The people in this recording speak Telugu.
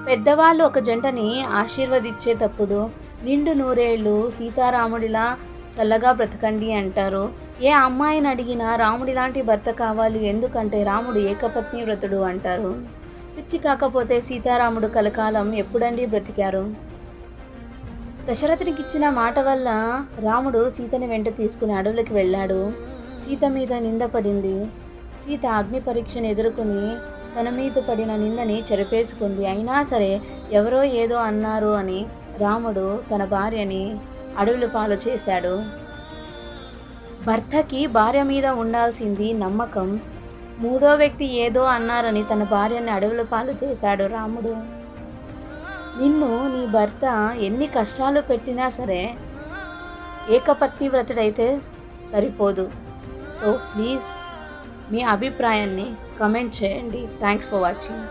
పెద్దవాళ్ళు ఒక జంటని ఆశీర్వదించేటప్పుడు నిండు నూరేళ్ళు సీతారాముడిలా చల్లగా బ్రతకండి అంటారు. ఏ అమ్మాయిని అడిగినా రాముడి లాంటి భర్త కావాలి, ఎందుకంటే రాముడు ఏకపత్ని వ్రతుడు అంటారు. పిచ్చి కాకపోతే సీతారాముడు కలకాలం ఎప్పుడండి బ్రతికారు? దశరథునికిచ్చిన మాట వల్ల రాముడు సీతని వెంట తీసుకుని అడవులకు వెళ్ళాడు. సీత మీద నింద పడింది. సీత అగ్ని పరీక్షను ఎదుర్కొని తన మీద పడిన నిందని చెరిపేసుకుంది. అయినా సరే ఎవరో ఏదో అన్నారు అని రాముడు తన భార్యని అడవుల పాలు చేశాడు. భర్తకి భార్య మీద ఉండాల్సింది నమ్మకం. మూడో వ్యక్తి ఏదో అన్నారని తన భార్యని అడవుల పాలు చేశాడు రాముడు. నిన్ను నీ భర్త ఎన్ని కష్టాలు పెట్టినా సరే ఏకపత్ని వ్రతుడైతే సరిపోదు. సో ప్లీజ్ మీ అభిప్రాయాన్ని కమెంట్ చేయండి. Thanks for watching.